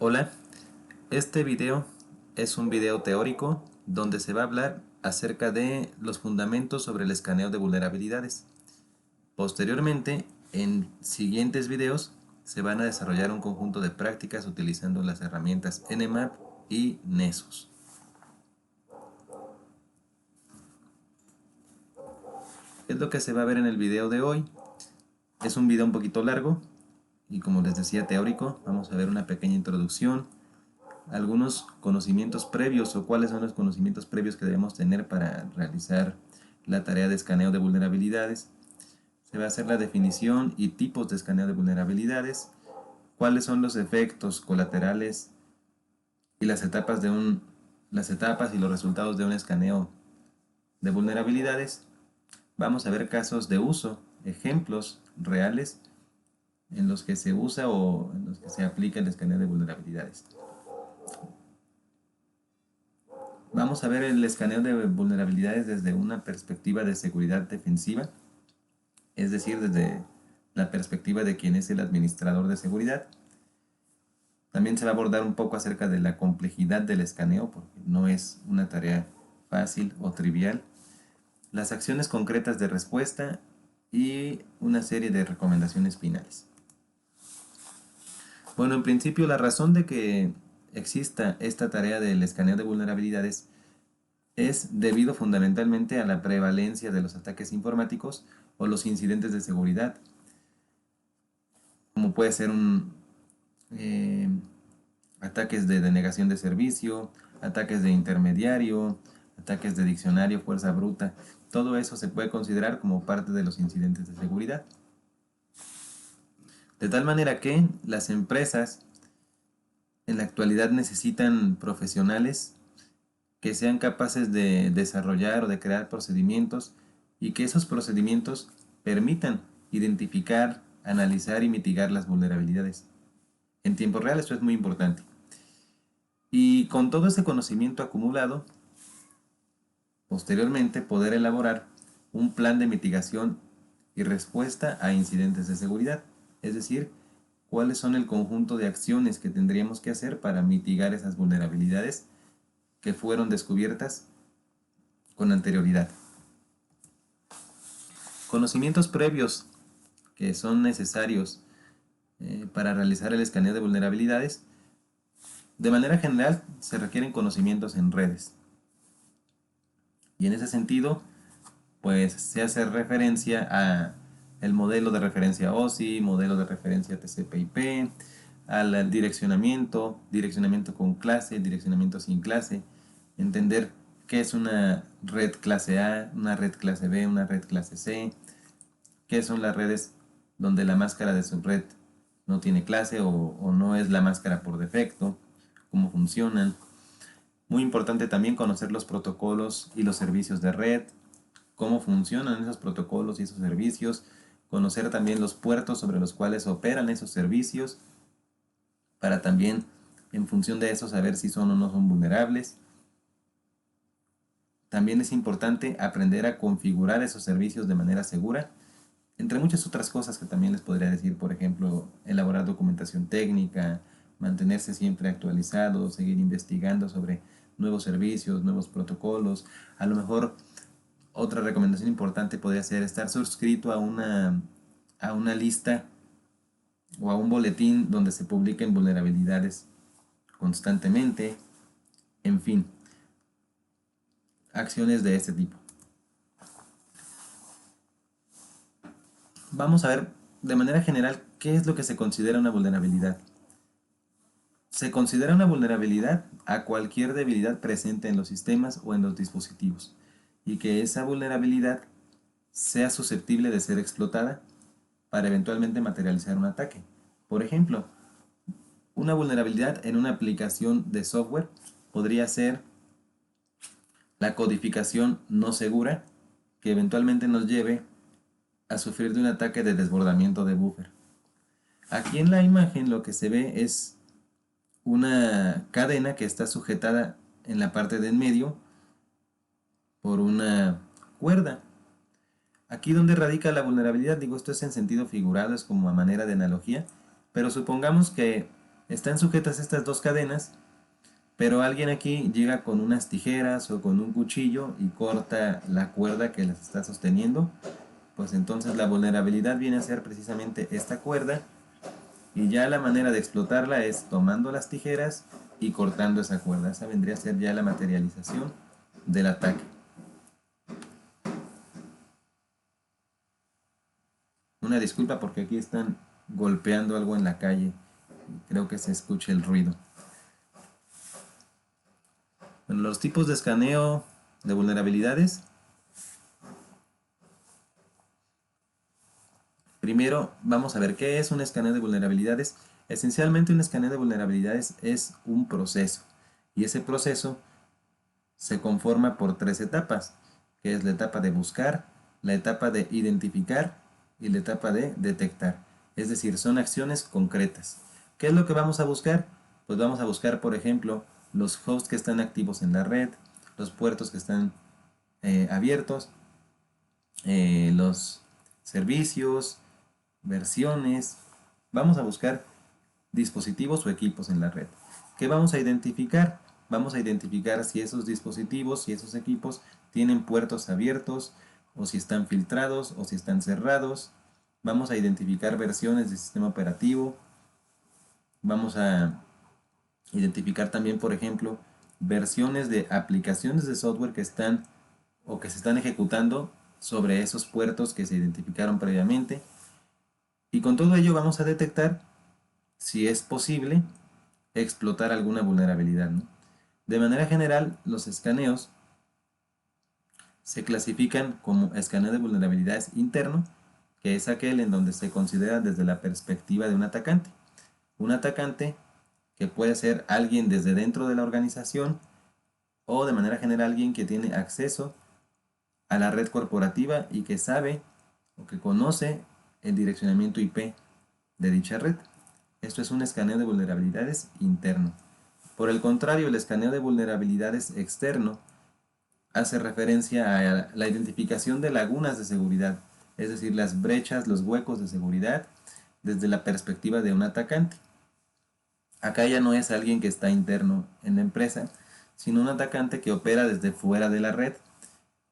Hola, este video es un video teórico donde se va a hablar acerca de los fundamentos sobre el escaneo de vulnerabilidades. Posteriormente, en siguientes videos, se van a desarrollar un conjunto de prácticas utilizando las herramientas Nmap y Nessus. ¿Qué es lo que se va a ver en el video de hoy? Es un video un poquito largo y, como les decía, teórico. Vamos a ver una pequeña introducción, algunos conocimientos previos o cuáles son los conocimientos previos que debemos tener para realizar la tarea de escaneo de vulnerabilidades. Se va a hacer la definición y tipos de escaneo de vulnerabilidades, cuáles son los efectos colaterales y las etapas y los resultados de un escaneo de vulnerabilidades. Vamos a ver casos de uso, ejemplos reales en los que se usa o en los que se aplica el escaneo de vulnerabilidades. Vamos a ver el escaneo de vulnerabilidades desde una perspectiva de seguridad defensiva, es decir, desde la perspectiva de quien es el administrador de seguridad. También se va a abordar un poco acerca de la complejidad del escaneo, porque no es una tarea fácil o trivial, las acciones concretas de respuesta y una serie de recomendaciones finales. Bueno, en principio la razón de que exista esta tarea del escaneo de vulnerabilidades es debido fundamentalmente a la prevalencia de los ataques informáticos o los incidentes de seguridad, como puede ser ataques de denegación de servicio, ataques de intermediario, ataques de diccionario, fuerza bruta. Todo eso se puede considerar como parte de los incidentes de seguridad. De tal manera que las empresas en la actualidad necesitan profesionales que sean capaces de desarrollar o de crear procedimientos y que esos procedimientos permitan identificar, analizar y mitigar las vulnerabilidades. En tiempo real esto es muy importante. Y con todo ese conocimiento acumulado, posteriormente poder elaborar un plan de mitigación y respuesta a incidentes de seguridad. Es decir, cuáles son el conjunto de acciones que tendríamos que hacer para mitigar esas vulnerabilidades que fueron descubiertas con anterioridad. Conocimientos previos que son necesarios para realizar el escaneo de vulnerabilidades. De manera general se requieren conocimientos en redes. Y en ese sentido, pues se hace referencia a el modelo de referencia OSI, modelo de referencia TCP/IP, al direccionamiento con clase, direccionamiento sin clase, entender qué es una red clase A, una red clase B, una red clase C, qué son las redes donde la máscara de su red no tiene clase o no es la máscara por defecto, cómo funcionan. Muy importante también conocer los protocolos y los servicios de red, cómo funcionan esos protocolos y esos servicios, conocer también los puertos sobre los cuales operan esos servicios, para también, en función de eso, saber si son o no son vulnerables. También es importante aprender a configurar esos servicios de manera segura, entre muchas otras cosas que también les podría decir, por ejemplo, elaborar documentación técnica, mantenerse siempre actualizado, seguir investigando sobre nuevos servicios, nuevos protocolos. A lo mejor otra recomendación importante podría ser estar suscrito a una lista o a un boletín donde se publiquen vulnerabilidades constantemente. En fin, acciones de este tipo. Vamos a ver de manera general qué es lo que se considera una vulnerabilidad. Se considera una vulnerabilidad a cualquier debilidad presente en los sistemas o en los dispositivos, y que esa vulnerabilidad sea susceptible de ser explotada para eventualmente materializar un ataque. Por ejemplo, una vulnerabilidad en una aplicación de software podría ser la codificación no segura, que eventualmente nos lleve a sufrir de un ataque de desbordamiento de buffer. Aquí en la imagen lo que se ve es una cadena que está sujetada en la parte de en medio por una cuerda. Aquí donde radica la vulnerabilidad, digo, esto es en sentido figurado, es como a manera de analogía, pero supongamos que Están sujetas estas dos cadenas, pero alguien aquí llega con unas tijeras o con un cuchillo y corta la cuerda que las está sosteniendo. Pues entonces la vulnerabilidad viene a ser precisamente esta cuerda, y ya la manera de explotarla es tomando las tijeras y cortando esa cuerda. Esa vendría a ser ya la materialización del ataque. Una disculpa porque aquí están golpeando algo en la calle. Creo que se escucha el ruido. Bueno, los tipos de escaneo de vulnerabilidades. Primero vamos a ver qué es un escaneo de vulnerabilidades. Esencialmente un escaneo de vulnerabilidades es un proceso, y ese proceso se conforma por tres etapas, que es la etapa de buscar, la etapa de identificar y la etapa de detectar. Es decir, son acciones concretas. ¿Qué es lo que vamos a buscar? Pues vamos a buscar, por ejemplo, los hosts que están activos en la red, los puertos que están abiertos, los servicios, versiones. Vamos a buscar dispositivos o equipos en la red. ¿Qué vamos a identificar? Vamos a identificar si esos dispositivos, si esos equipos tienen puertos abiertos, o si están filtrados, o si están cerrados. Vamos a identificar versiones del sistema operativo. Vamos a identificar también, por ejemplo, versiones de aplicaciones de software que están o que se están ejecutando sobre esos puertos que se identificaron previamente. Y con todo ello vamos a detectar si es posible explotar alguna vulnerabilidad, ¿no? De manera general, los escaneos se clasifican como escaneo de vulnerabilidades interno, que es aquel en donde se considera desde la perspectiva de un atacante. Un atacante que puede ser alguien desde dentro de la organización, o de manera general alguien que tiene acceso a la red corporativa y que sabe o que conoce el direccionamiento IP de dicha red. Esto es un escaneo de vulnerabilidades interno. Por el contrario, el escaneo de vulnerabilidades externo hace referencia a la identificación de lagunas de seguridad, es decir, las brechas, los huecos de seguridad desde la perspectiva de un atacante. Acá ya no es alguien que está interno en la empresa, sino un atacante que opera desde fuera de la red,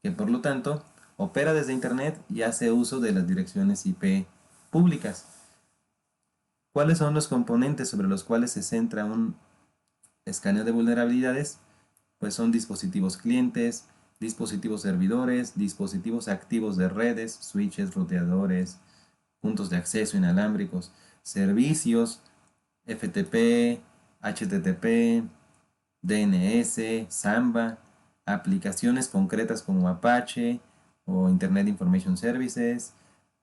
que por lo tanto opera desde Internet y hace uso de las direcciones IP públicas. ¿Cuáles son los componentes sobre los cuales se centra un escaneo de vulnerabilidades? Pues son dispositivos clientes, dispositivos servidores, dispositivos activos de redes, switches, ruteadores, puntos de acceso inalámbricos, servicios, FTP, HTTP, DNS, Samba, aplicaciones concretas como Apache o Internet Information Services,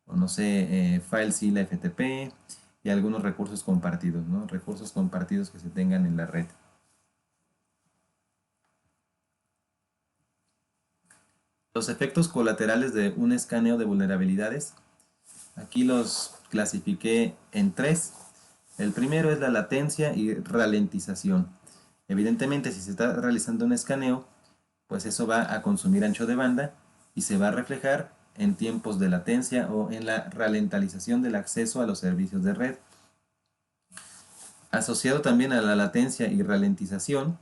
o no sé, FileZilla FTP, y algunos recursos compartidos, ¿no? Recursos compartidos que se tengan en la red. Los efectos colaterales de un escaneo de vulnerabilidades, aquí los clasifiqué en tres. El primero es la latencia y ralentización. Evidentemente, si se está realizando un escaneo, pues eso va a consumir ancho de banda y se va a reflejar en tiempos de latencia o en la ralentización del acceso a los servicios de red. Asociado también a la latencia y ralentización,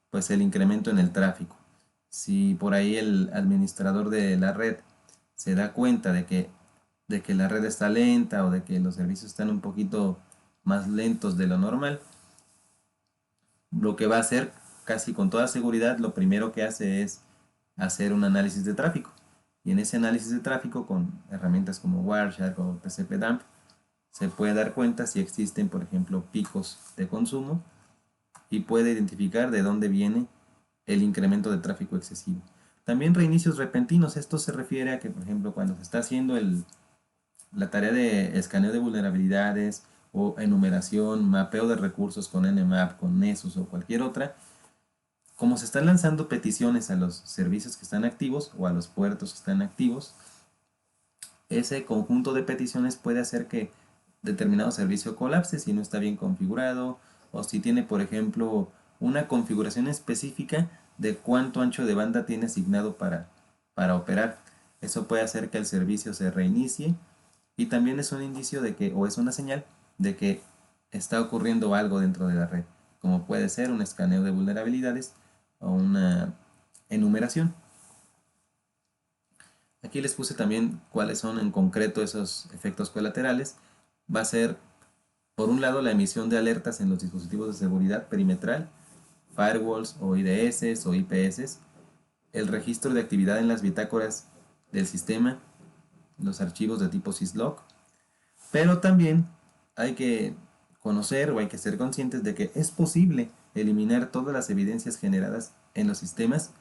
pues el incremento en el tráfico. Si por ahí el administrador de la red se da cuenta de que la red está lenta o de que los servicios están un poquito más lentos de lo normal, lo que va a hacer casi con toda seguridad, lo primero que hace es hacer un análisis de tráfico. Y en ese análisis de tráfico, con herramientas como Wireshark o TCP/dump, se puede dar cuenta si existen, por ejemplo, picos de consumo, y puede identificar de dónde viene el incremento de tráfico excesivo. También reinicios repentinos. Esto se refiere a que, por ejemplo, cuando se está haciendo la tarea de escaneo de vulnerabilidades o enumeración, mapeo de recursos con Nmap, con Nessus o cualquier otra, como se están lanzando peticiones a los servicios que están activos o a los puertos que están activos, ese conjunto de peticiones puede hacer que determinado servicio colapse si no está bien configurado, o si tiene, por ejemplo, una configuración específica de cuánto ancho de banda tiene asignado para operar. Eso puede hacer que el servicio se reinicie, y también es un indicio de que, o es una señal de que está ocurriendo algo dentro de la red, como puede ser un escaneo de vulnerabilidades o una enumeración. Aquí les puse también cuáles son en concreto esos efectos colaterales. Va a ser, por un lado, la emisión de alertas en los dispositivos de seguridad perimetral, firewalls o IDS o IPS, el registro de actividad en las bitácoras del sistema, los archivos de tipo syslog, pero también hay que conocer o hay que ser conscientes de que es posible eliminar todas las evidencias generadas en los sistemas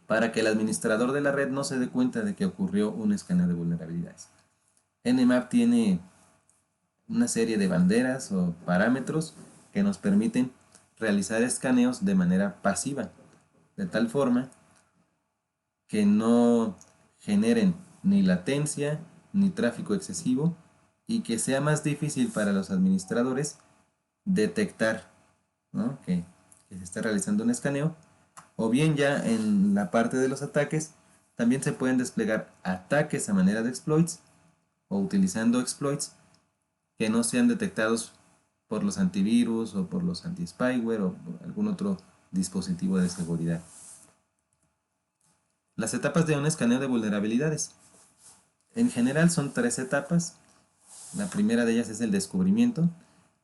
para que el administrador de la red no se dé cuenta de que ocurrió un escaneo de vulnerabilidades. Nmap tiene una serie de banderas o parámetros que nos permiten realizar escaneos de manera pasiva, de tal forma que no generen ni latencia ni tráfico excesivo y que sea más difícil para los administradores detectar, ¿no?, que se está realizando un escaneo. O bien ya en la parte de los ataques también se pueden desplegar ataques a manera de exploits o utilizando exploits que no sean detectados por los antivirus o por los anti-spyware o por algún otro dispositivo de seguridad. Las etapas de un escaneo de vulnerabilidades. En general son 3 etapas. La primera de ellas es el descubrimiento.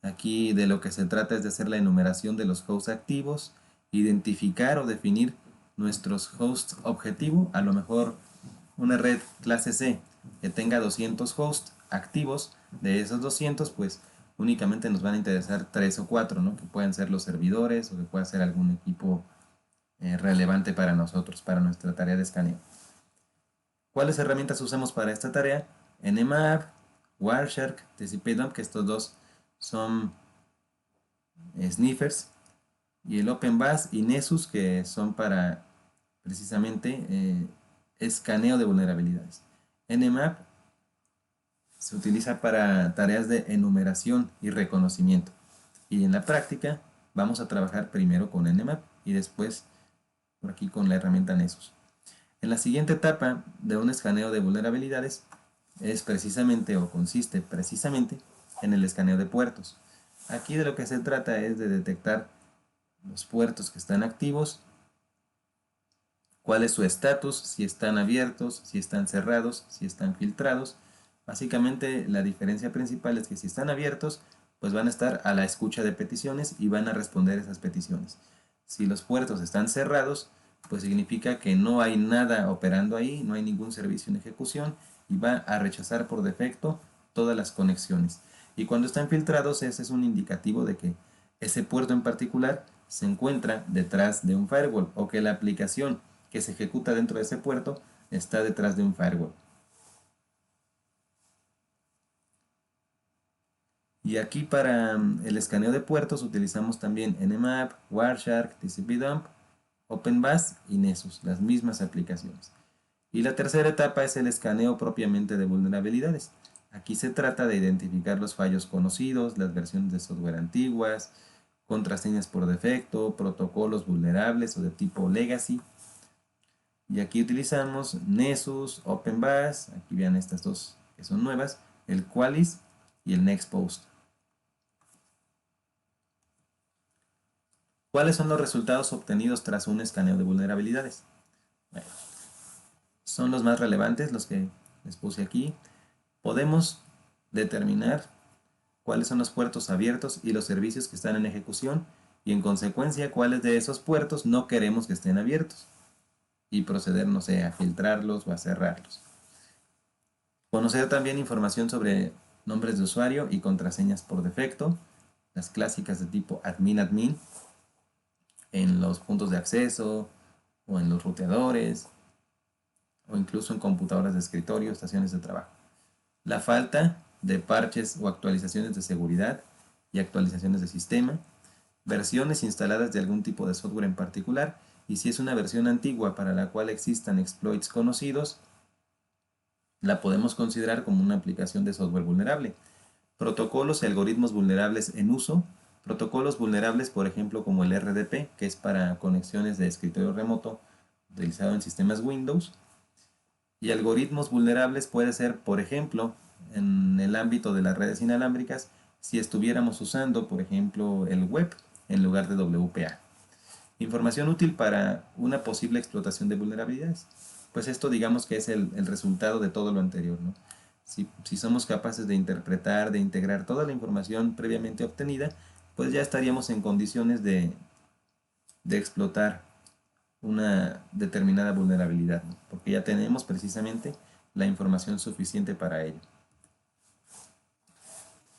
Aquí de lo que se trata es de hacer la enumeración de los hosts activos, identificar o definir nuestros hosts objetivo. A lo mejor una red clase C que tenga 200 hosts activos, de esos 200 pues únicamente nos van a interesar 3 o 4, ¿no?, que pueden ser los servidores o que pueda ser algún equipo relevante para nosotros, para nuestra tarea de escaneo. ¿Cuáles herramientas usamos para esta tarea? Nmap, Wireshark, TCP/Dump, que estos dos son sniffers, y el OpenBus y Nessus, que son para precisamente escaneo de vulnerabilidades. Nmap se utiliza para tareas de enumeración y reconocimiento, y en la práctica vamos a trabajar primero con Nmap y después por aquí con la herramienta Nessus. En la siguiente etapa de un escaneo de vulnerabilidades es precisamente o consiste precisamente en el escaneo de puertos. Aquí de lo que se trata es de detectar los puertos que están activos, cuál es su estatus, si están abiertos, si están cerrados, si están filtrados. Básicamente la diferencia principal es que si están abiertos, pues van a estar a la escucha de peticiones y van a responder esas peticiones. Si los puertos están cerrados, pues significa que no hay nada operando ahí, no hay ningún servicio en ejecución y va a rechazar por defecto todas las conexiones. Y cuando están filtrados, ese es un indicativo de que ese puerto en particular se encuentra detrás de un firewall o que la aplicación que se ejecuta dentro de ese puerto está detrás de un firewall. Y aquí para el escaneo de puertos utilizamos también Nmap, Wireshark, TCP/Dump, OpenBus y Nessus, las mismas aplicaciones. Y la tercera etapa es el escaneo propiamente de vulnerabilidades. Aquí se trata de identificar los fallos conocidos, las versiones de software antiguas, contraseñas por defecto, protocolos vulnerables o de tipo legacy. Y aquí utilizamos Nessus, OpenBus, aquí vean estas dos que son nuevas, el Qualys y el Nextpost. ¿Cuáles son los resultados obtenidos tras un escaneo de vulnerabilidades? Bueno, son los más relevantes, los que les puse aquí. Podemos determinar cuáles son los puertos abiertos y los servicios que están en ejecución y en consecuencia cuáles de esos puertos no queremos que estén abiertos y proceder, no sé, a filtrarlos o a cerrarlos. Conocer también información sobre nombres de usuario y contraseñas por defecto, las clásicas de tipo admin-admin, en los puntos de acceso o en los ruteadores o incluso en computadoras de escritorio, estaciones de trabajo. La falta de parches o actualizaciones de seguridad y actualizaciones de sistema, versiones instaladas de algún tipo de software en particular y si es una versión antigua para la cual existan exploits conocidos, la podemos considerar como una aplicación de software vulnerable. Protocolos y algoritmos vulnerables en uso. Protocolos vulnerables, por ejemplo, como el RDP, que es para conexiones de escritorio remoto utilizado en sistemas Windows. Y algoritmos vulnerables puede ser, por ejemplo, en el ámbito de las redes inalámbricas, si estuviéramos usando, por ejemplo, el web en lugar de WPA. Información útil para una posible explotación de vulnerabilidades. Pues esto digamos que es el resultado de todo lo anterior, ¿no? Si somos capaces de interpretar, de integrar toda la información previamente obtenida, pues ya estaríamos en condiciones de explotar una determinada vulnerabilidad, ¿no? Porque ya tenemos precisamente la información suficiente para ello.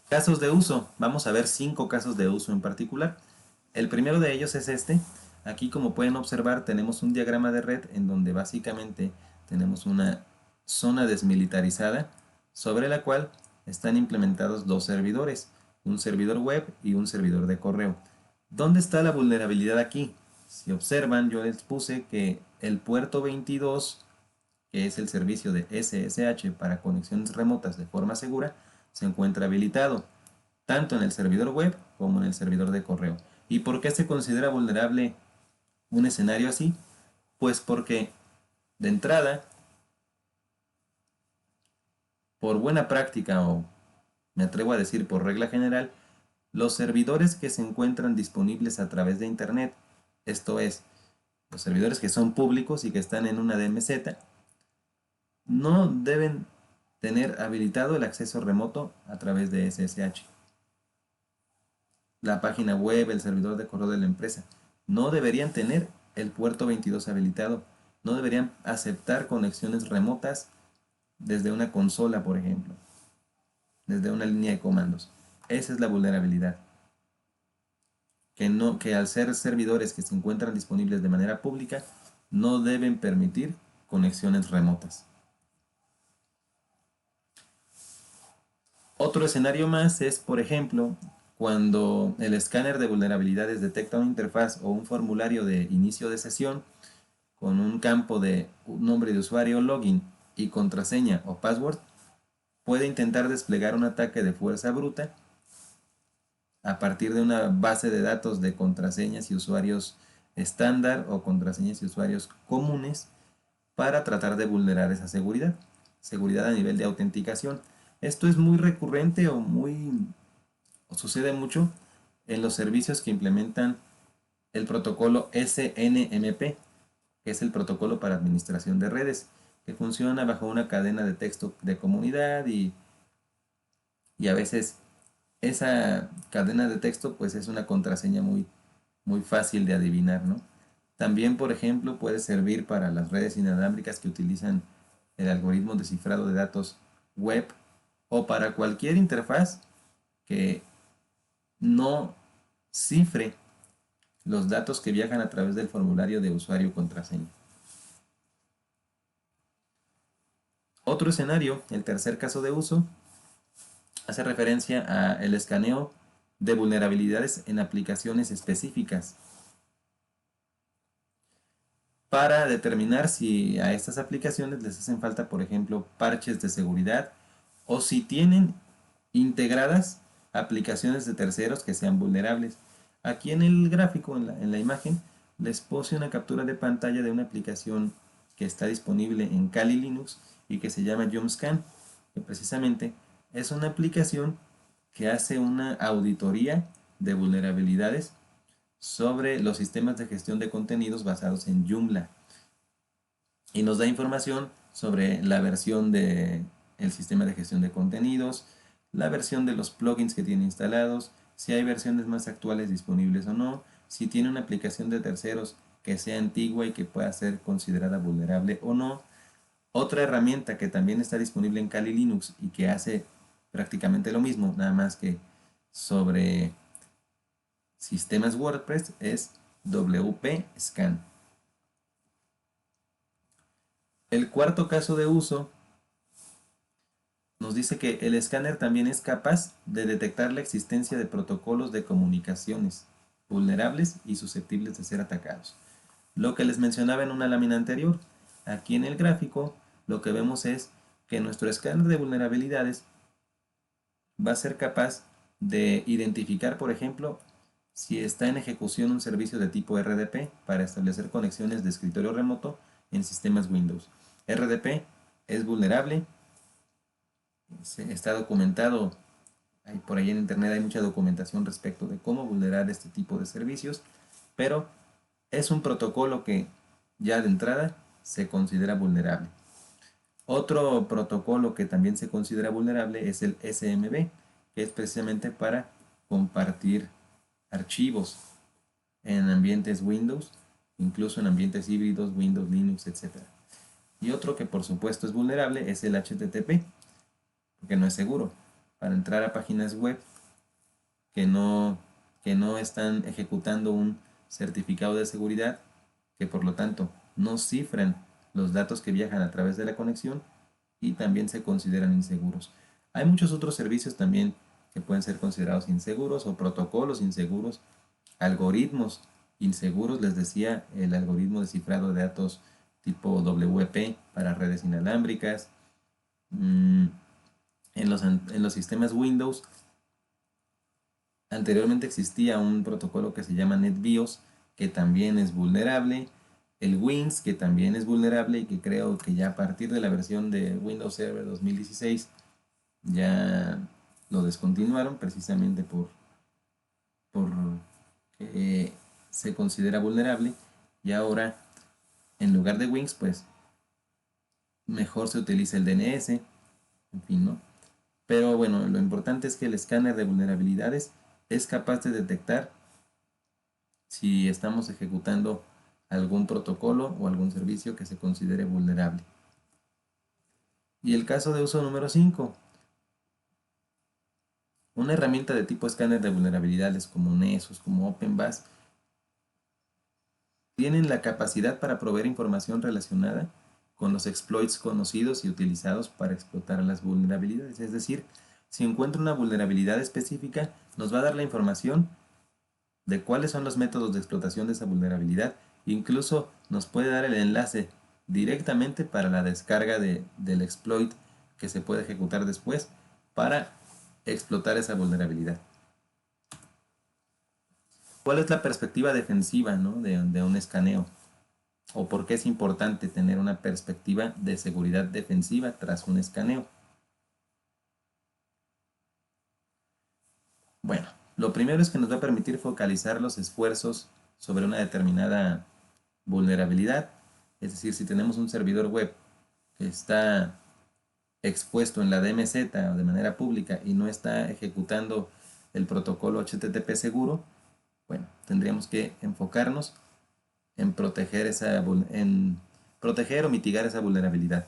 Casos de uso. Vamos a ver 5 casos de uso en particular. El primero de ellos es este. Aquí, como pueden observar, tenemos un diagrama de red en donde básicamente tenemos una zona desmilitarizada sobre la cual están implementados dos servidores, un servidor web y un servidor de correo. ¿Dónde está la vulnerabilidad aquí? Si observan, yo les puse que el puerto 22, que es el servicio de SSH para conexiones remotas de forma segura, se encuentra habilitado tanto en el servidor web como en el servidor de correo. ¿Y por qué se considera vulnerable un escenario así? Pues porque de entrada, por buena práctica o me atrevo a decir por regla general, los servidores que se encuentran disponibles a través de Internet, esto es, los servidores que son públicos y que están en una DMZ, no deben tener habilitado el acceso remoto a través de SSH. La página web, el servidor de correo de la empresa, no deberían tener el puerto 22 habilitado, no deberían aceptar conexiones remotas desde una consola, por ejemplo, desde una línea de comandos. Esa es la vulnerabilidad. Que al ser servidores que se encuentran disponibles de manera pública, no deben permitir conexiones remotas. Otro escenario más es, por ejemplo, cuando el escáner de vulnerabilidades detecta una interfaz o un formulario de inicio de sesión con un campo de nombre de usuario, login y contraseña o password, puede intentar desplegar un ataque de fuerza bruta a partir de una base de datos de contraseñas y usuarios estándar o contraseñas y usuarios comunes para tratar de vulnerar esa seguridad a nivel de autenticación. Esto es muy recurrente o sucede mucho en los servicios que implementan el protocolo SNMP, que es el protocolo para administración de redes, que funciona bajo una cadena de texto de comunidad y a veces esa cadena de texto pues es una contraseña muy fácil de adivinar, ¿no? También, por ejemplo, puede servir para las redes inalámbricas que utilizan el algoritmo de cifrado de datos web o para cualquier interfaz que no cifre los datos que viajan a través del formulario de usuario contraseña. Otro escenario, el tercer caso de uso, hace referencia al escaneo de vulnerabilidades en aplicaciones específicas para determinar si a estas aplicaciones les hacen falta, por ejemplo, parches de seguridad o si tienen integradas aplicaciones de terceros que sean vulnerables. Aquí en el gráfico, en la imagen, les puse una captura de pantalla de una aplicación que está disponible en Kali Linux y que se llama JumpScan, que precisamente es una aplicación que hace una auditoría de vulnerabilidades sobre los sistemas de gestión de contenidos basados en Joomla y nos da información sobre la versión del sistema de gestión de contenidos, la versión de los plugins que tiene instalados, si hay versiones más actuales disponibles o no, si tiene una aplicación de terceros que sea antigua y que pueda ser considerada vulnerable o no. Otra herramienta que también está disponible en Kali Linux y que hace prácticamente lo mismo, nada más que sobre sistemas WordPress, es WP-Scan. El cuarto caso de uso nos dice que el escáner también es capaz de detectar la existencia de protocolos de comunicaciones vulnerables y susceptibles de ser atacados. Lo que les mencionaba en una lámina anterior, aquí en el gráfico lo que vemos es que nuestro escáner de vulnerabilidades va a ser capaz de identificar, por ejemplo, si está en ejecución un servicio de tipo RDP para establecer conexiones de escritorio remoto en sistemas Windows. RDP es vulnerable, está documentado Por ahí en internet hay mucha documentación respecto de cómo vulnerar este tipo de servicios, pero es un protocolo que ya de entrada se considera vulnerable. Otro protocolo que también se considera vulnerable es el SMB, que es precisamente para compartir archivos en ambientes Windows, incluso en ambientes híbridos, Windows, Linux, etc. Y otro que por supuesto es vulnerable es el HTTP, porque no es seguro. Para entrar a páginas web que no, que no están ejecutando un certificado de seguridad, que por lo tanto no cifran los datos que viajan a través de la conexión y también se consideran inseguros. Hay muchos otros servicios también que pueden ser considerados inseguros o protocolos inseguros, algoritmos inseguros, les decía, el algoritmo de cifrado de datos tipo WP para redes inalámbricas. En los sistemas Windows anteriormente existía un protocolo que se llama NetBIOS, que también es vulnerable. El WINS, que también es vulnerable y que creo que ya a partir de la versión de Windows Server 2016 ya lo descontinuaron precisamente por que se considera vulnerable. Y ahora, en lugar de WINS, pues mejor se utiliza el DNS, en fin, ¿no? Pero bueno, lo importante es que el escáner de vulnerabilidades es capaz de detectar si estamos ejecutando algún protocolo o algún servicio que se considere vulnerable. Y el caso de uso número 5. Una herramienta de tipo escáner de vulnerabilidades como Nessus, como OpenBAS, tienen la capacidad para proveer información relacionada con los exploits conocidos y utilizados para explotar las vulnerabilidades. Es decir, si encuentra una vulnerabilidad específica, nos va a dar la información de cuáles son los métodos de explotación de esa vulnerabilidad. Incluso nos puede dar el enlace directamente para la descarga del exploit que se puede ejecutar después para explotar esa vulnerabilidad. ¿Cuál es la perspectiva defensiva, ¿no? de un escaneo? ¿O por qué es importante tener una perspectiva de seguridad defensiva tras un escaneo? Bueno, lo primero es que nos va a permitir focalizar los esfuerzos sobre una determinada vulnerabilidad. Es decir, si tenemos un servidor web que está expuesto en la DMZ o de manera pública y no está ejecutando el protocolo HTTP seguro, bueno, tendríamos que enfocarnos en proteger o mitigar esa vulnerabilidad.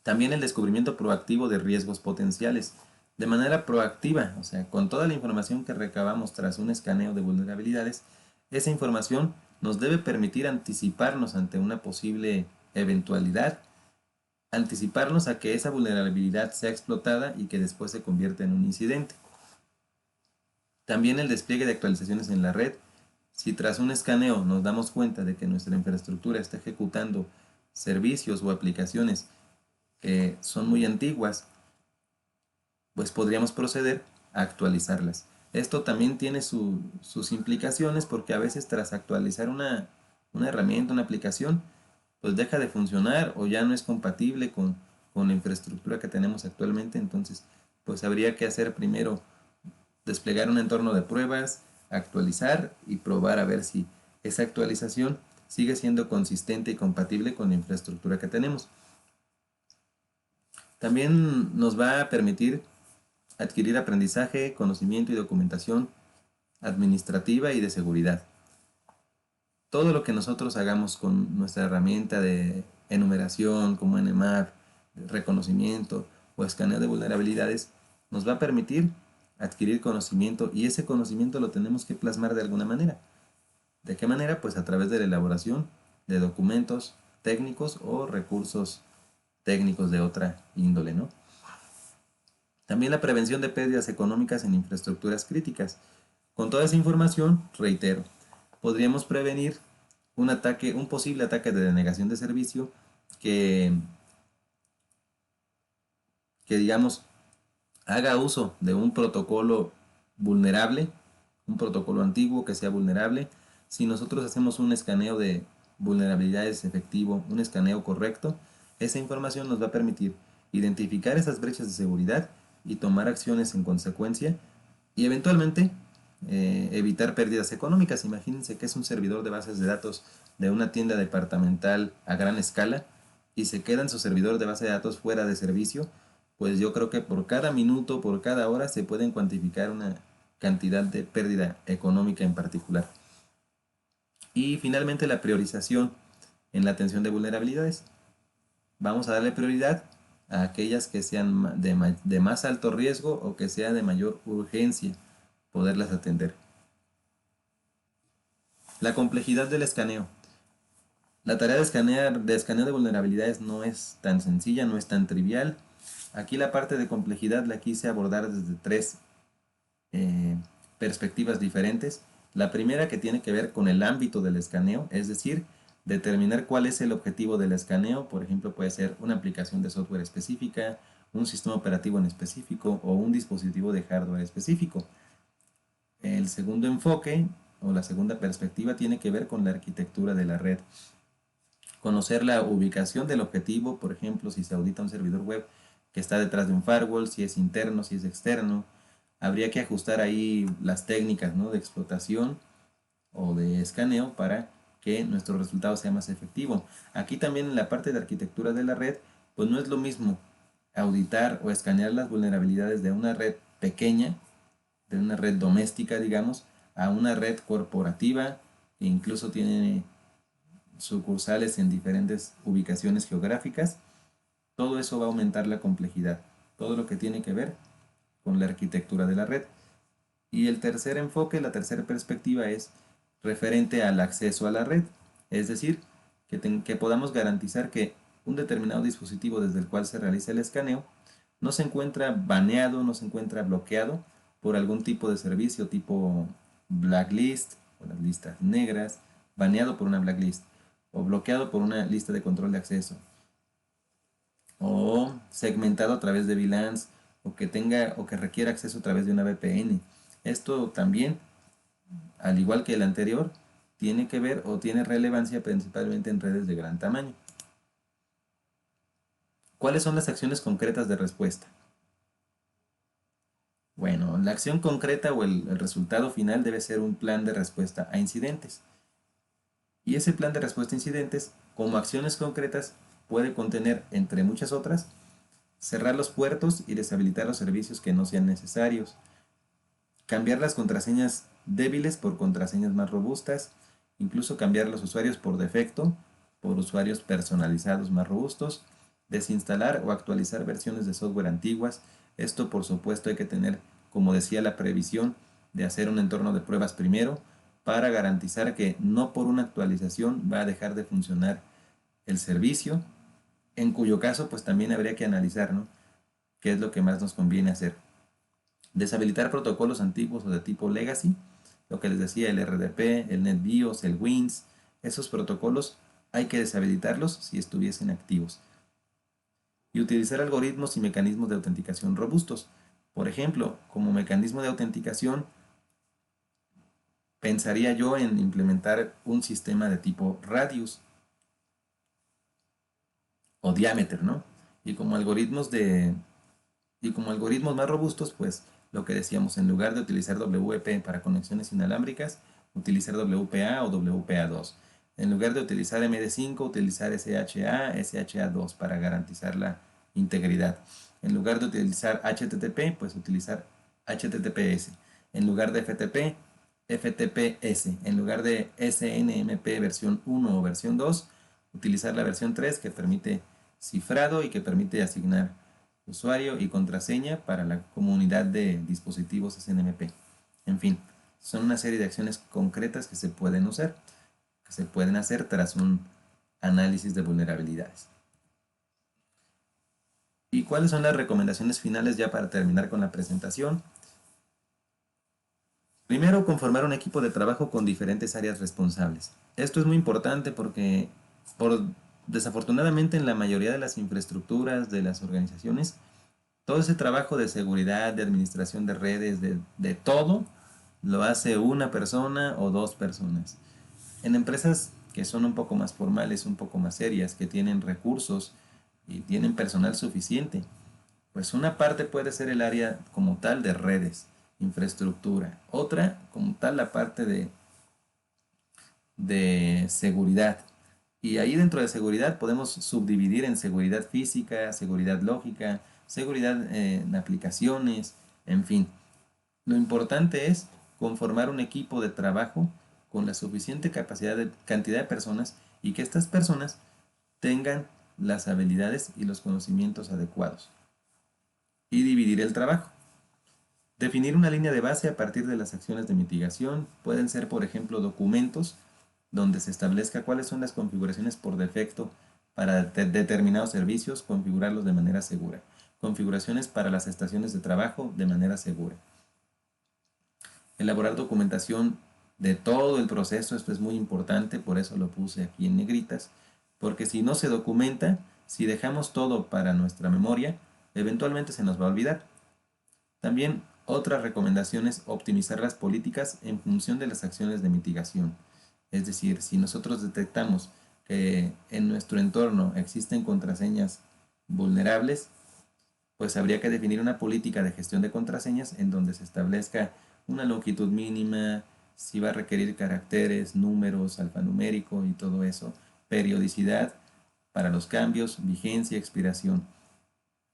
También el descubrimiento proactivo de riesgos potenciales. De manera proactiva, o sea, con toda la información que recabamos tras un escaneo de vulnerabilidades, esa información nos debe permitir anticiparnos ante una posible eventualidad, anticiparnos a que esa vulnerabilidad sea explotada y que después se convierta en un incidente. También el despliegue de actualizaciones en la red. Si tras un escaneo nos damos cuenta de que nuestra infraestructura está ejecutando servicios o aplicaciones que son muy antiguas, pues podríamos proceder a actualizarlas. Esto también tiene sus implicaciones porque a veces tras actualizar una herramienta, una aplicación, pues deja de funcionar o ya no es compatible con la infraestructura que tenemos actualmente. Entonces, pues habría que hacer primero desplegar un entorno de pruebas, actualizar y probar a ver si esa actualización sigue siendo consistente y compatible con la infraestructura que tenemos. También nos va a permitir adquirir aprendizaje, conocimiento y documentación administrativa y de seguridad. Todo lo que nosotros hagamos con nuestra herramienta de enumeración como Nmap, reconocimiento o escaneo de vulnerabilidades nos va a permitir adquirir conocimiento y ese conocimiento lo tenemos que plasmar de alguna manera. ¿De qué manera? Pues a través de la elaboración de documentos técnicos o recursos técnicos de otra índole, ¿no? También la prevención de pérdidas económicas en infraestructuras críticas. Con toda esa información, reitero, podríamos prevenir un posible ataque de denegación de servicio que, que digamos, haga uso de un protocolo vulnerable, un protocolo antiguo que sea vulnerable. Si nosotros hacemos un escaneo de vulnerabilidades efectivo, un escaneo correcto, esa información nos va a permitir identificar esas brechas de seguridad y tomar acciones en consecuencia y eventualmente evitar pérdidas económicas. Imagínense que es un servidor de bases de datos de una tienda departamental a gran escala y se quedan su servidor de base de datos fuera de servicio, pues yo creo que por cada minuto, por cada hora se pueden cuantificar una cantidad de pérdida económica en particular. Y finalmente la priorización en la atención de vulnerabilidades. Vamos a darle prioridad a aquellas que sean de más alto riesgo o que sea de mayor urgencia poderlas atender. La complejidad del escaneo. La tarea de escaneo de vulnerabilidades no es tan sencilla, no es tan trivial. Aquí la parte de complejidad la quise abordar desde tres perspectivas diferentes. La primera, que tiene que ver con el ámbito del escaneo, es decir, determinar cuál es el objetivo del escaneo. Por ejemplo, puede ser una aplicación de software específica, un sistema operativo en específico o un dispositivo de hardware específico. El segundo enfoque o la segunda perspectiva tiene que ver con la arquitectura de la red. Conocer la ubicación del objetivo, por ejemplo, si se audita un servidor web que está detrás de un firewall, si es interno, si es externo. Habría que ajustar ahí las técnicas, ¿no?, de explotación o de escaneo para que nuestro resultado sea más efectivo. Aquí también en la parte de arquitectura de la red, pues no es lo mismo auditar o escanear las vulnerabilidades de una red pequeña, de una red doméstica, digamos, a una red corporativa que incluso tiene sucursales en diferentes ubicaciones geográficas. Todo eso va a aumentar la complejidad, todo lo que tiene que ver con la arquitectura de la red. Y el tercer enfoque, la tercera perspectiva es referente al acceso a la red, es decir, que podamos garantizar que un determinado dispositivo desde el cual se realiza el escaneo no se encuentra baneado, no se encuentra bloqueado por algún tipo de servicio tipo blacklist o las listas negras, baneado por una blacklist o bloqueado por una lista de control de acceso o segmentado a través de VLANs o que tenga o que requiera acceso a través de una VPN. Esto también, al igual que el anterior, tiene que ver o tiene relevancia principalmente en redes de gran tamaño. ¿Cuáles son las acciones concretas de respuesta? Bueno, la acción concreta o el resultado final debe ser un plan de respuesta a incidentes. Y ese plan de respuesta a incidentes, como acciones concretas, puede contener, entre muchas otras, cerrar los puertos y deshabilitar los servicios que no sean necesarios, cambiar las contraseñas débiles por contraseñas más robustas, incluso cambiar los usuarios por defecto por usuarios personalizados más robustos, desinstalar o actualizar versiones de software antiguas. Esto, por supuesto, hay que tener, como decía, la previsión de hacer un entorno de pruebas primero para garantizar que no por una actualización va a dejar de funcionar el servicio, en cuyo caso pues también habría que analizar, ¿no?, qué es lo que más nos conviene hacer. Deshabilitar protocolos antiguos o de tipo legacy, lo que les decía, el RDP, el NetBIOS, el WINS, esos protocolos hay que deshabilitarlos si estuviesen activos. Y utilizar algoritmos y mecanismos de autenticación robustos. Por ejemplo, como mecanismo de autenticación, pensaría yo en implementar un sistema de tipo Radius o Diameter, ¿no? Y como algoritmos más robustos, pues lo que decíamos, en lugar de utilizar WP para conexiones inalámbricas, utilizar WPA o WPA2. En lugar de utilizar MD5, utilizar SHA-2 para garantizar la integridad. En lugar de utilizar HTTP, pues utilizar HTTPS. En lugar de FTP, FTPS. En lugar de SNMP versión 1 o versión 2, utilizar la versión 3 que permite cifrado y que permite asignar usuario y contraseña para la comunidad de dispositivos SNMP. En fin, son una serie de acciones concretas que se pueden usar, que se pueden hacer tras un análisis de vulnerabilidades. ¿Y cuáles son las recomendaciones finales ya para terminar con la presentación? Primero, conformar un equipo de trabajo con diferentes áreas responsables. Esto es muy importante porque desafortunadamente en la mayoría de las infraestructuras de las organizaciones, todo ese trabajo de seguridad, de administración de redes, de todo, lo hace una persona o dos personas. En empresas que son un poco más formales, un poco más serias, que tienen recursos y tienen personal suficiente, Pues una parte puede ser el área como tal de redes, infraestructura. Otra como tal la parte de seguridad. Y ahí dentro de seguridad podemos subdividir en seguridad física, seguridad lógica, seguridad en aplicaciones, en fin. Lo importante es conformar un equipo de trabajo con la suficiente cantidad de personas y que estas personas tengan las habilidades y los conocimientos adecuados. Y dividir el trabajo. Definir una línea de base a partir de las acciones de mitigación pueden ser, por ejemplo, documentos donde se establezca cuáles son las configuraciones por defecto para determinados servicios, configurarlos de manera segura. Configuraciones para las estaciones de trabajo de manera segura. Elaborar documentación de todo el proceso, esto es muy importante, por eso lo puse aquí en negritas, porque si no se documenta, si dejamos todo para nuestra memoria, eventualmente se nos va a olvidar. También otra recomendación es optimizar las políticas en función de las acciones de mitigación. Es decir, si nosotros detectamos que en nuestro entorno existen contraseñas vulnerables, pues habría que definir una política de gestión de contraseñas en donde se establezca una longitud mínima, si va a requerir caracteres, números, alfanumérico y todo eso, periodicidad para los cambios, vigencia, expiración.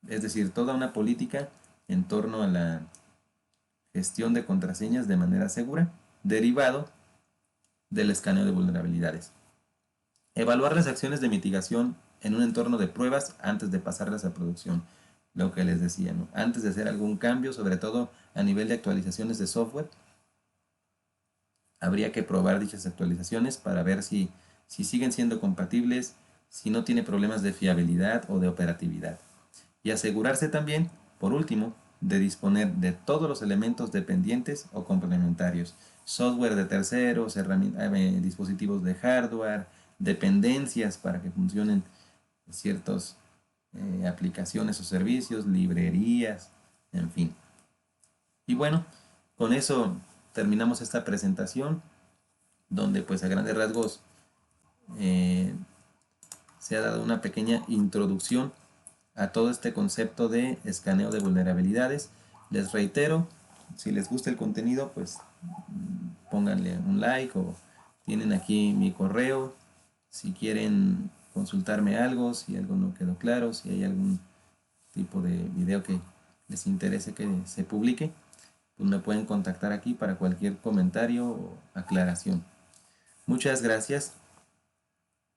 Es decir, toda una política en torno a la gestión de contraseñas de manera segura, derivado del escaneo de vulnerabilidades. Evaluar las acciones de mitigación en un entorno de pruebas antes de pasarlas a producción. Lo que les decía, ¿no? Antes de hacer algún cambio, sobre todo a nivel de actualizaciones de software, habría que probar dichas actualizaciones para ver si siguen siendo compatibles, si no tiene problemas de fiabilidad o de operatividad. Y asegurarse también, por último, de disponer de todos los elementos dependientes o complementarios, software de terceros, dispositivos de hardware, dependencias para que funcionen ciertas aplicaciones o servicios, librerías, en fin. Y bueno, con eso terminamos esta presentación, donde pues a grandes rasgos eh, se ha dado una pequeña introducción a todo este concepto de escaneo de vulnerabilidades. Les reitero, si les gusta el contenido, pues pónganle un like o tienen aquí mi correo. Si quieren consultarme algo, si algo no quedó claro, si hay algún tipo de video que les interese que se publique, pues me pueden contactar aquí para cualquier comentario o aclaración. Muchas gracias